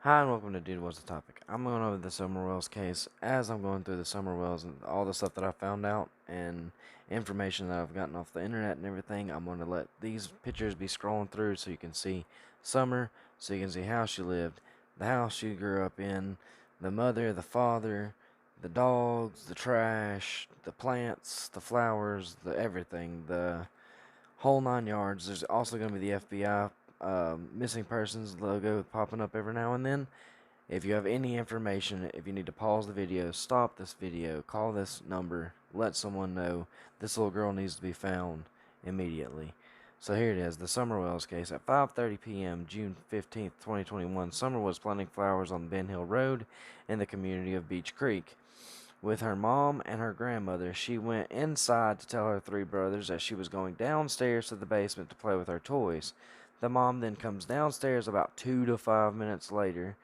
Hi and welcome to Dude What's the Topic. I'm going over the Summer Wells case as I'm going through the Summer Wells and all the stuff that I found out and information that I've gotten off the internet and everything. I'm going to let these pictures be scrolling through so you can see Summer, so you can see how she lived, the house she grew up in, the mother, the father, the dogs, the trash, the plants, the flowers, the everything, the whole 9 yards. There's also going to be the FBI missing persons logo popping up every now and then. If you have any information, if you need to pause the video, stop this video, call this number, let someone know this little girl needs to be found immediately. So here it is, the Summer Wells case. At 5:30 p.m., June 15th, 2021, Summer was planting flowers on Ben Hill Road in the community of Beech Creek. With her mom and her grandmother, she went inside to tell her three brothers that she was going downstairs to the basement to play with her toys. The mom then comes downstairs about 2 to 5 minutes later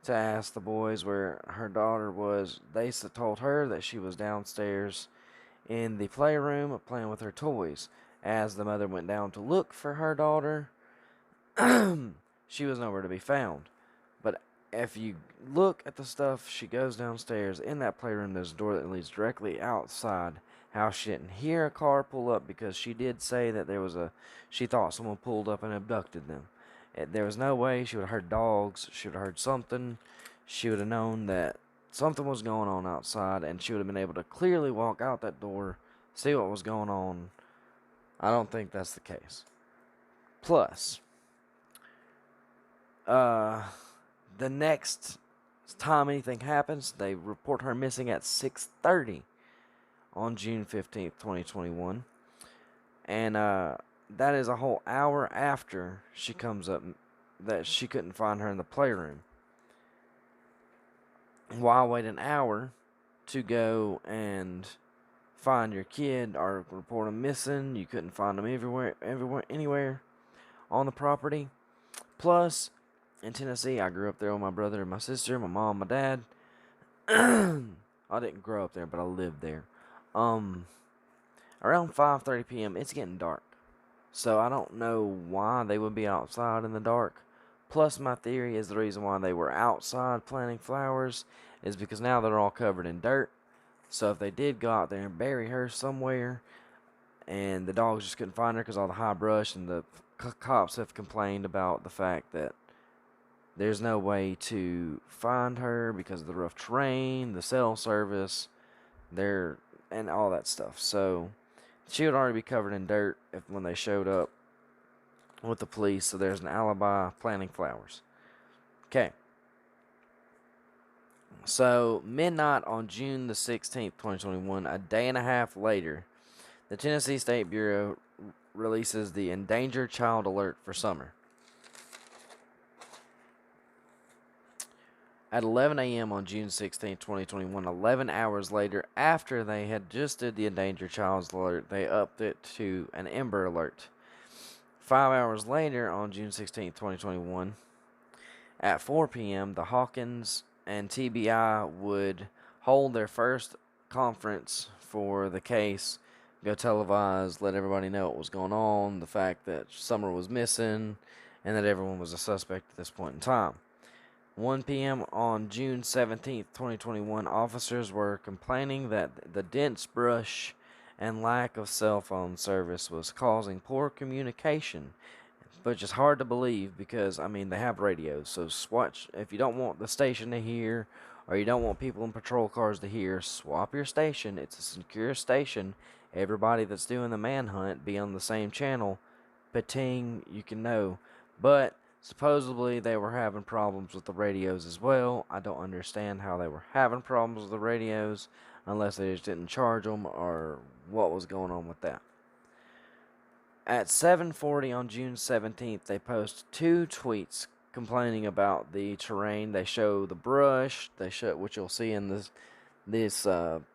to ask the boys where her daughter was. They told her that she was downstairs in the playroom playing with her toys. As the mother went down to look for her daughter, she was nowhere to be found. But if you look at the stuff, she goes downstairs. In that playroom, there's a door that leads directly outside. How she didn't hear a car pull up because she did say that she thought someone pulled up and abducted them. There was no way she would have heard dogs. She would have heard something. She would have known that something was going on outside, and she would have been able to clearly walk out that door, see what was going on. I don't think that's the case. Plus, uh, the next time anything happens, they report her missing at 6:30 on June 15th, 2021. And that is a whole hour after she comes up that she couldn't find her in the playroom. Why wait an hour to go and find your kid or report them missing? You couldn't find them anywhere on the property. Plus, in Tennessee, I grew up there with my brother and my sister, my mom, my dad. I didn't grow up there, but I lived there. Around 5:30 p.m., it's getting dark. So I don't know why they would be outside in the dark. Plus, my theory is the reason why they were outside planting flowers is because now they're all covered in dirt. So if they did go out there and bury her somewhere, and the dogs just couldn't find her because all the high brush, and the cops have complained about the fact that there's no way to find her because of the rough terrain, the cell service, and all that stuff. So she would already be covered in dirt when they showed up with the police. So there's an alibi planting flowers. Okay. So midnight on June the 16th, 2021, a day and a half later, the Tennessee State Bureau releases the endangered child alert for Summer. At 11 a.m. on June 16, 2021, 11 hours later, after they had just did the endangered child's alert, they upped it to an Ember alert. 5 hours later, on June 16, 2021, at 4 p.m., the Hawkins and TBI would hold their first conference for the case, go televised, let everybody know what was going on, the fact that Summer was missing, and that everyone was a suspect at this point in time. 1 p.m. on June 17th, 2021, officers were complaining that the dense brush and lack of cell phone service was causing poor communication, which is hard to believe because, I mean, they have radios. So swatch, if you don't want the station to hear or you don't want people in patrol cars to hear, swap your station. It's a secure station. Everybody that's doing the manhunt be on the same channel. Pating, you can know. But supposedly, they were having problems with the radios as well. I don't understand how they were having problems with the radios unless they just didn't charge them or what was going on with that. At 7:40 on June 17th, they post two tweets complaining about the terrain. They show the brush, which you'll see in this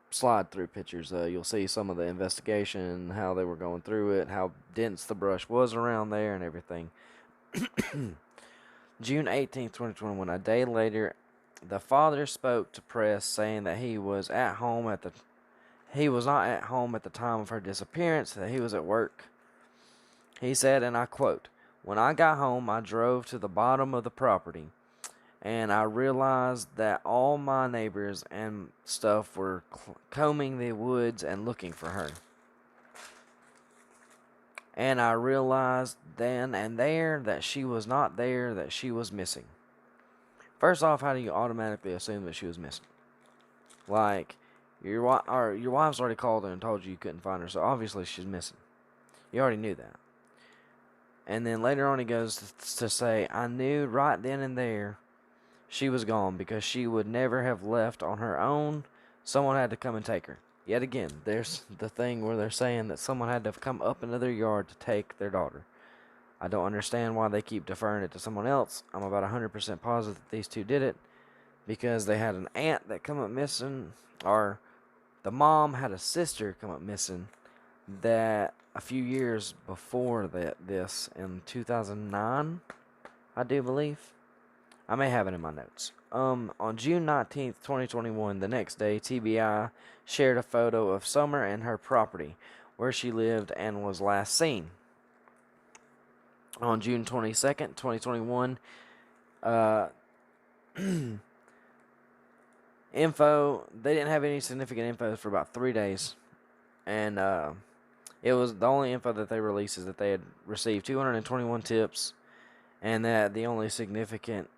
slide through pictures. You'll see some of the investigation, how they were going through it, how dense the brush was around there, and everything. June 18th, 2021, a day later, the father spoke to press saying that he was not at home at the time of her disappearance, that he was at work. He said, and I quote, "When I got home, I drove to the bottom of the property and I realized that all my neighbors and stuff were combing the woods and looking for her. And I realized then and there that she was not there, that she was missing. First off, how do you automatically assume that she was missing? Like, your wife's already called her and told you couldn't find her, so obviously she's missing. You already knew that. And then later on he goes to say, I knew right then and there she was gone because she would never have left on her own. Someone had to come and take her. Yet again, there's the thing where they're saying that someone had to have come up into their yard to take their daughter. I don't understand why they keep deferring it to someone else. I'm about 100% positive that these two did it because they had an aunt that come up missing, or the mom had a sister come up missing that a few years before this in 2009, I do believe. I may have it in my notes. On June 19th, 2021, the next day, TBI shared a photo of Summer and her property, where she lived and was last seen. On June 22nd, 2021, they didn't have any significant info for about 3 days. And it was the only info that they released is that they had received 221 tips, and that the only significant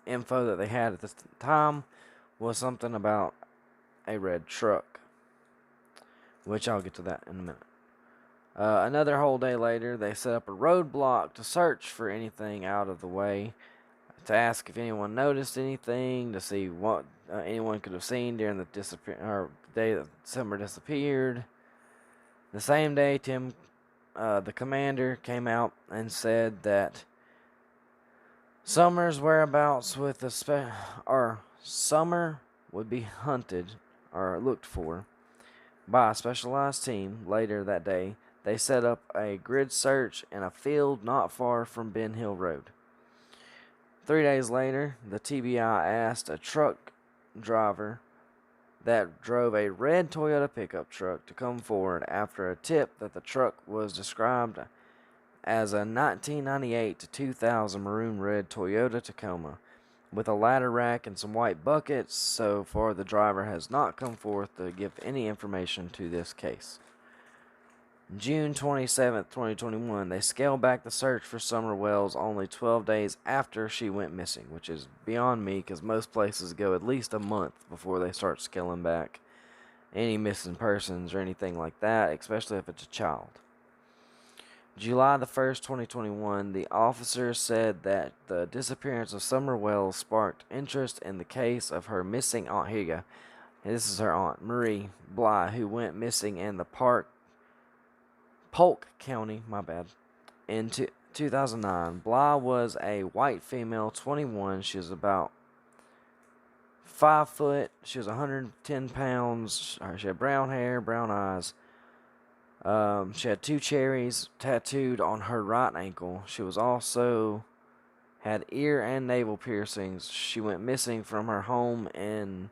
info that they had at the time was something about a red truck, which I'll get to that in a minute. Another whole day later, they set up a roadblock to search for anything out of the way, to ask if anyone noticed anything, to see what anyone could have seen during the day that Summer disappeared. The same day, Tim, the commander, came out and said that Summer's whereabouts Summer would be hunted or looked for by a specialized team. Later that day, they set up a grid search in a field not far from Ben Hill Road. 3 days later, the TBI asked a truck driver that drove a red Toyota pickup truck to come forward after a tip that the truck was described as a 1998 to 2000 maroon red Toyota Tacoma with a ladder rack and some white buckets. So far, the driver has not come forth to give any information to this case. June 27th, 2021, they scaled back the search for Summer Wells only 12 days after she went missing, which is beyond me because most places go at least a month before they start scaling back any missing persons or anything like that, especially if it's a child. July the 1st, 2021, the officer said that the disappearance of Summer Wells sparked interest in the case of her missing aunt. Here you go. This is her aunt, Marie Bly, who went missing in the Polk County, in 2009. Bly was a white female, 21. She was about 5 foot. She was 110 pounds. She had brown hair, brown eyes. She had 2 cherries tattooed on her right ankle. She was also had ear and navel piercings. She went missing from her home in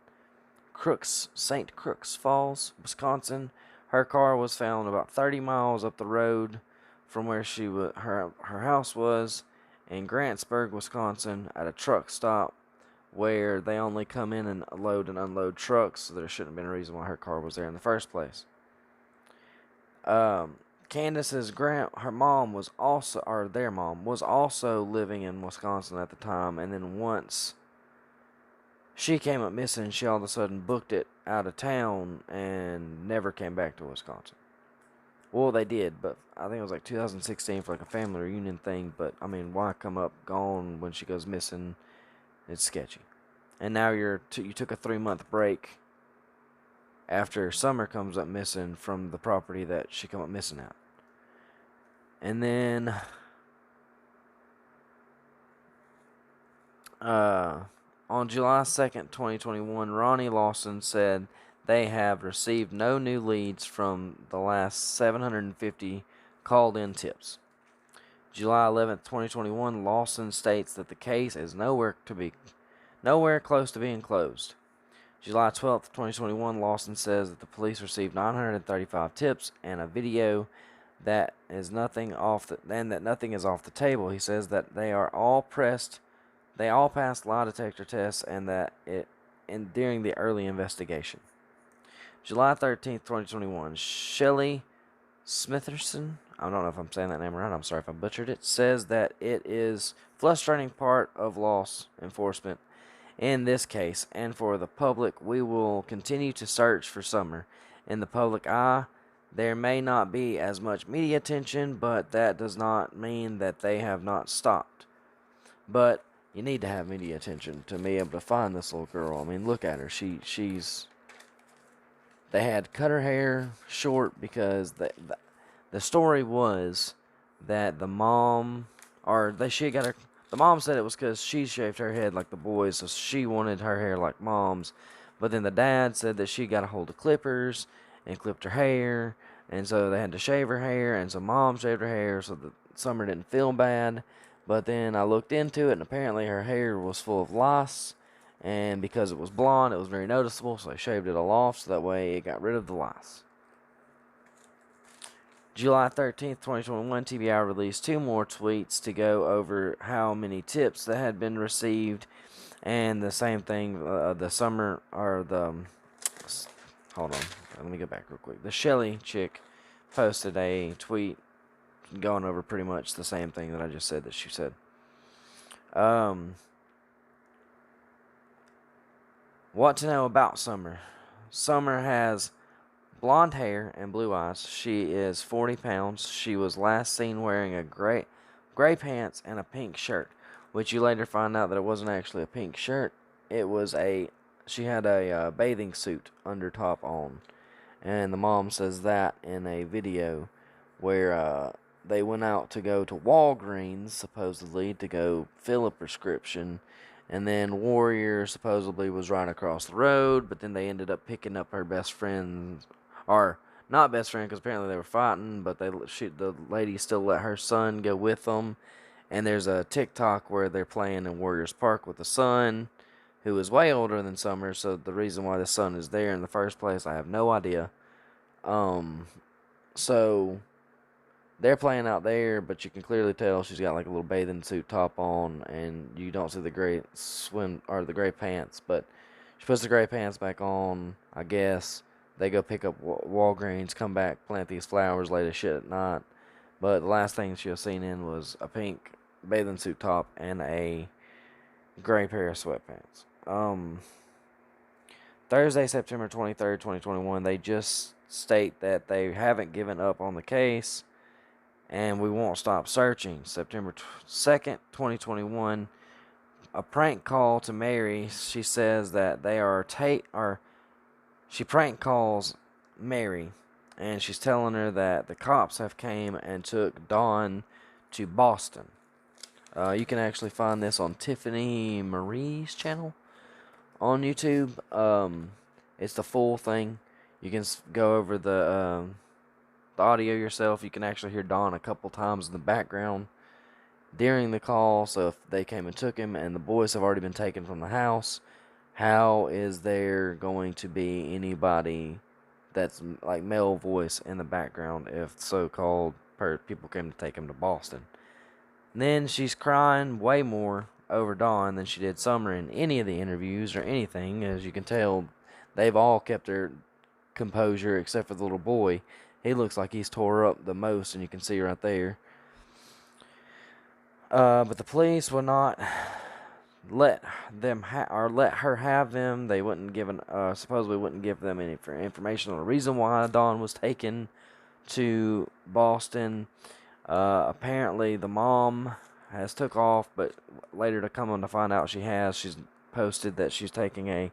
St. Crooks Falls, Wisconsin. Her car was found about 30 miles up the road from where her house was in Grantsburg, Wisconsin, at a truck stop where they only come in and load and unload trucks, so there shouldn't have been a reason why her car was there in the first place. Candace's their mom was also living in Wisconsin at the time, and then once she came up missing, she all of a sudden booked it out of town and never came back to Wisconsin. Well, they did, but I think it was like 2016 for like a family reunion thing. But I mean, why come up gone when she goes missing? It's sketchy. And now you took a 3-month break after Summer comes up missing from the property that she come up missing at. And then on July 2nd, 2021, Ronnie Lawson said they have received no new leads from the last 750 called-in tips. July 11th, 2021, Lawson states that the case is nowhere close to being closed. July 12th, 2021, Lawson says that the police received 935 tips and a video that nothing is off the table. He says that they are all pressed They all passed lie detector tests, and during the early investigation. July 13th, 2021, Shelley Smitherson, I don't know if I'm saying that name right, I'm sorry if I butchered it, says that it is frustrating part of loss enforcement in this case, and for the public, we will continue to search for Summer. In the public eye, there may not be as much media attention, but that does not mean that they have not stopped. But you need to have media attention to be able to find this little girl. I mean, look at her. She's. They had cut her hair short because the story was that the mom, or they she got her. The mom said it was because she shaved her head like the boys, so she wanted her hair like mom's. But then the dad said that she got a hold of clippers and clipped her hair, and so they had to shave her hair, and so mom shaved her hair so that Summer didn't feel bad. But then I looked into it, and apparently her hair was full of lice, and because it was blonde, it was very noticeable, so they shaved it all off so that way it got rid of the lice. July 13th, 2021, TBI released two more tweets to go over how many tips that had been received, and the same thing, the summer, or the, hold on, let me go back real quick. The Shelly chick posted a tweet going over pretty much the same thing that I just said that she said. What to know about Summer? Summer has blonde hair and blue eyes. She is 40 pounds. She was last seen wearing a gray pants and a pink shirt, which you later find out that it wasn't actually a pink shirt. It was she had a bathing suit under top on. And the mom says that in a video where they went out to go to Walgreens, supposedly, to go fill a prescription. And then Warrior supposedly was right across the road, but then they ended up picking up her best friend, or not best friend, because apparently they were fighting, but the lady still let her son go with them. And there's a TikTok where they're playing in Warriors Park with the son, who is way older than Summer. So the reason why the son is there in the first place, I have no idea. So they're playing out there, but you can clearly tell she's got like a little bathing suit top on, and you don't see the gray the gray pants. But she puts the gray pants back on. I guess they go pick up Walgreens, come back, plant these flowers late as shit at night. But the last thing she was seen in was a pink bathing suit top and a gray pair of sweatpants. Thursday, September 23rd, 2021, they just state that they haven't given up on the case and we won't stop searching. September 2nd, 2021, a prank call to Mary. She says that she prank calls Mary, and she's telling her that the cops have came and took Dawn to Boston. You can actually find this on Tiffany Marie's channel on YouTube. It's the full thing. You can go over the audio yourself. You can actually hear Dawn a couple times in the background during the call. So if they came and took him and the boys have already been taken from the house, how is there going to be anybody that's like male voice in the background if so-called people came to take him to Boston? And then she's crying way more over Dawn than she did Summer in any of the interviews or anything. As you can tell, they've all kept their composure except for the little boy. He looks like he's tore up the most, and you can see right there. But the police would not let her have them. They supposedly wouldn't give them any information on the reason why Dawn was taken to Boston. Apparently the mom has took off, but later to come on to find out she's posted that she's taking a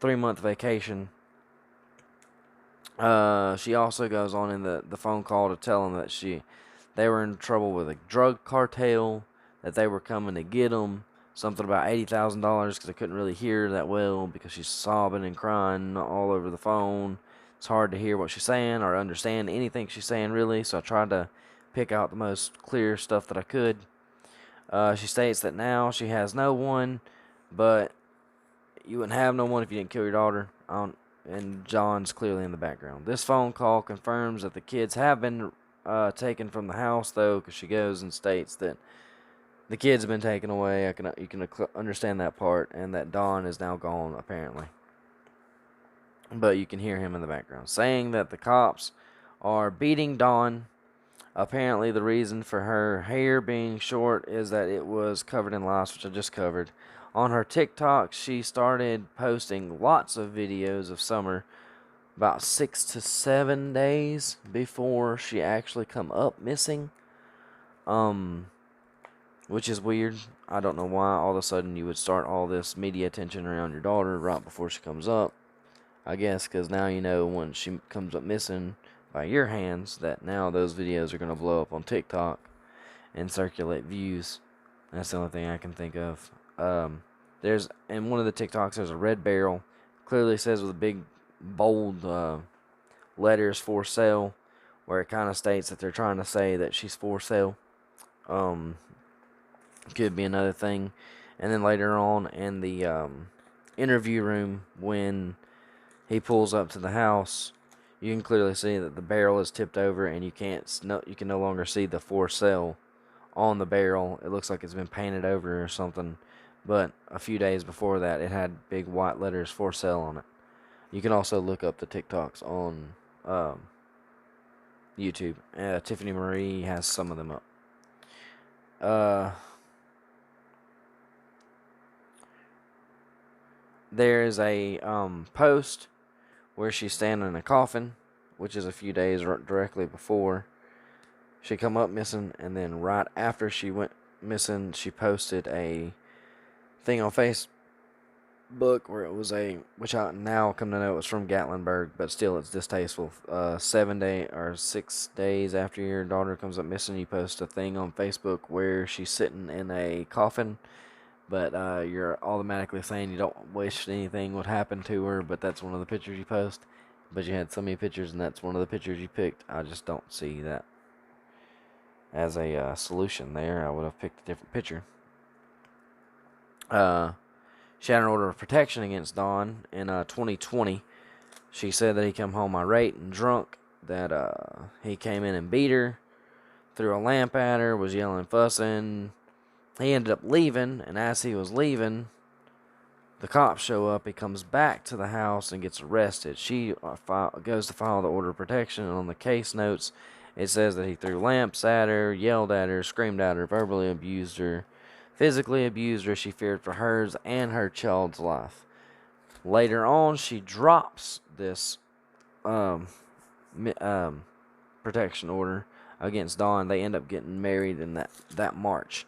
3-month vacation. She also goes on in the phone call to tell them that they were in trouble with a drug cartel, that they were coming to get them, something about $80,000 because they couldn't really hear that well because she's sobbing and crying all over the phone. It's hard to hear what she's saying or understand anything she's saying really, so I tried to pick out the most clear stuff that I could. She states that now she has no one, but you wouldn't have no one if you didn't kill your daughter. And John's clearly in the background. This phone call confirms that the kids have been taken from the house, though, because she goes and states that The kids have been taken away. You can understand that part, and that Don is now gone apparently. But you can hear him in the background saying that the cops are beating Dawn. Apparently, the reason for her hair being short is that it was covered in lice, which I just covered. On her TikTok, she started posting lots of videos of Summer about 6 to 7 days before she actually come up missing. Which is weird. I don't know why all of a sudden you would start all this media attention around your daughter right before she comes up. I guess because now you know when she comes up missing by your hands that now those videos are going to blow up on TikTok and circulate views. That's the only thing I can think of. There's in one of the TikToks there's a red barrel, clearly says with big bold letters for sale, where it kind of states that they're trying to say that she's for sale. Could be another thing. And then later on in the interview room, when he pulls up to the house, you can clearly see that the barrel is tipped over, and you can no longer see the for sale on the barrel. It looks like it's been painted over or something. But a few days before that, it had big white letters for sale on it. You can also look up the TikToks on YouTube. Tiffany Marie has some of them up. There is a post where she's standing in a coffin, which is a few days directly before she come up missing, and then right after she went missing, she posted a thing on Facebook where it was which I now come to know it was from Gatlinburg, but still it's distasteful. 6 days after your daughter comes up missing, you post a thing on Facebook where she's sitting in a coffin, but you're automatically saying you don't wish anything would happen to her, but that's one of the pictures you post. But you had so many pictures, and that's one of the pictures you picked. I just don't see that as a solution there. I would have picked a different picture. She had an order of protection against Don in 2020. She said that he come home irate and drunk, that he came in and beat her, threw a lamp at her, was yelling and fussing. He ended up leaving, and as he was leaving, the cops show up. He comes back to the house and gets arrested. She goes to file the order of protection, and on the case notes, it says that he threw lamps at her, yelled at her, screamed at her, verbally abused her, physically abused her. She feared for hers and her child's life. Later on, she drops this protection order against Dawn. They end up getting married in that March,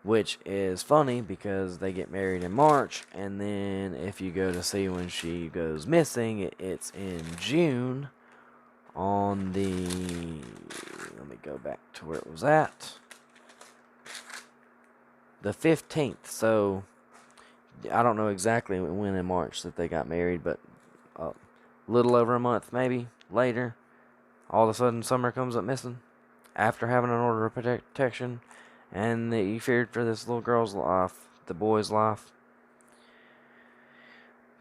which is funny because they get married in March, and then if you go to see when she goes missing, it's in June on the, let me go back to where it was at, the 15th. So I don't know exactly when in March that they got married, but a little over a month maybe later, all of a sudden Summer comes up missing after having an order of protection, and that you feared for this little girl's life, the boy's life.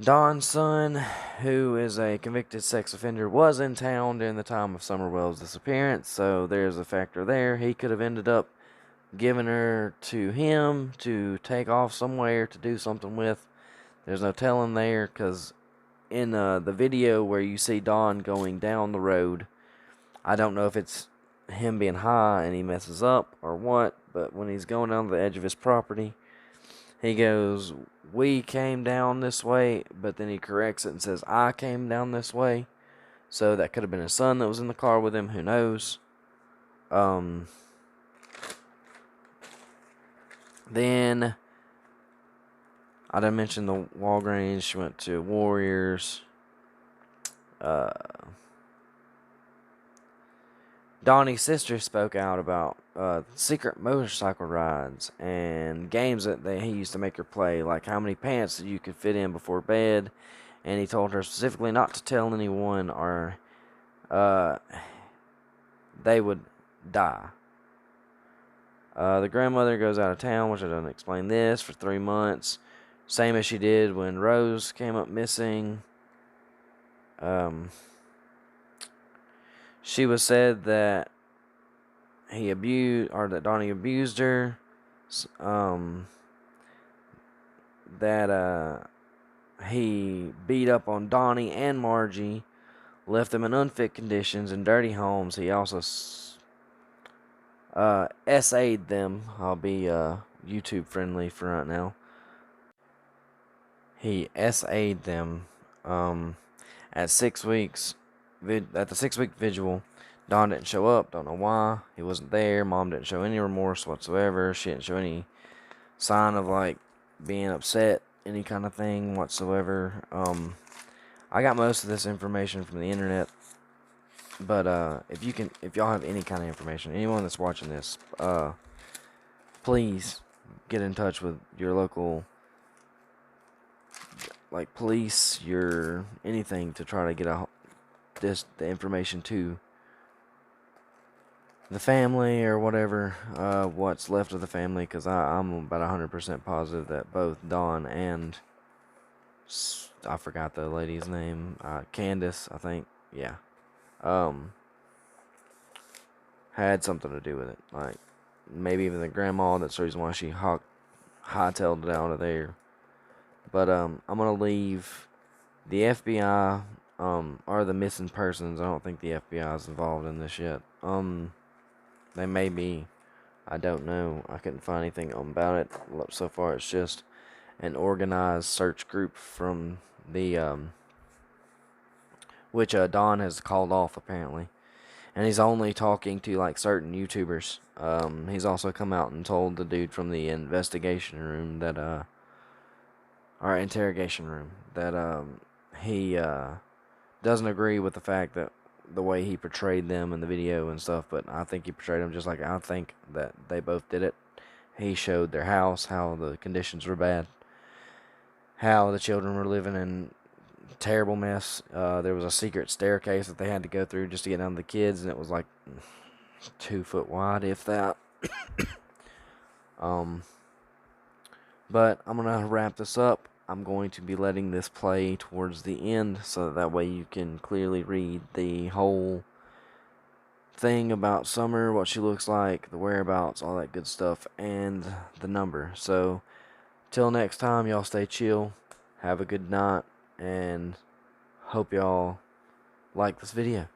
Don's son, who is a convicted sex offender, was in town during the time of Summer Wells' disappearance, so there's a factor there. He could have ended up giving her to him to take off somewhere to do something with. There's no telling there, because in the video where you see Don going down the road, I don't know if it's him being high and he messes up or what, but when he's going down the edge of his property, he goes, "We came down this way," but then he corrects it and says, "I came down this way." So that could have been his son that was in the car with him, who knows. Then I didn't mention the Walgreens. She went to Warriors. Donnie's sister spoke out about secret motorcycle rides and games that he used to make her play, like how many pants that you could fit in before bed. And he told her specifically not to tell anyone, or they would die. The grandmother goes out of town, which I don't explain this, for 3 months. Same as she did when Rose came up missing. She was said that that Donnie abused her. that he beat up on Donnie and Margie, left them in unfit conditions in dirty homes. He also SA'd them. I'll be YouTube friendly for right now. He SA'd them at 6 weeks. At the 6 week vigil, Don didn't show up. Don't know why. He wasn't there. Mom didn't show any remorse whatsoever. She didn't show any sign of like being upset, any kind of thing whatsoever. I got most of this information from the internet, but if y'all have any kind of information, anyone that's watching this, please get in touch with your local, like, police, your anything to try to get the information to the family or whatever, what's left of the family, because I'm about 100% positive that both Dawn and I forgot the lady's name, Candace, I think, yeah, had something to do with it. Like, maybe even the grandma. That's the reason why she hightailed it out of there. But I'm gonna leave the FBI are the missing persons. I don't think the FBI is involved in this yet. They may be. I don't know. I couldn't find anything about it. So far, it's just an organized search group from the which Don has called off apparently, and he's only talking to like certain YouTubers. He's also come out and told the dude from the investigation room that or interrogation room that he doesn't agree with the fact that the way he portrayed them in the video and stuff, but I think he portrayed them just like I think that they both did it. He showed their house, how the conditions were bad, how the children were living in terrible mess. There was a secret staircase that they had to go through just to get down to the kids, and it was like 2 foot wide, if that. But I'm gonna wrap this up. I'm going to be letting this play towards the end so that way you can clearly read the whole thing about Summer, what she looks like, the whereabouts, all that good stuff, and the number. So, till next time, y'all stay chill, have a good night, and hope y'all like this video.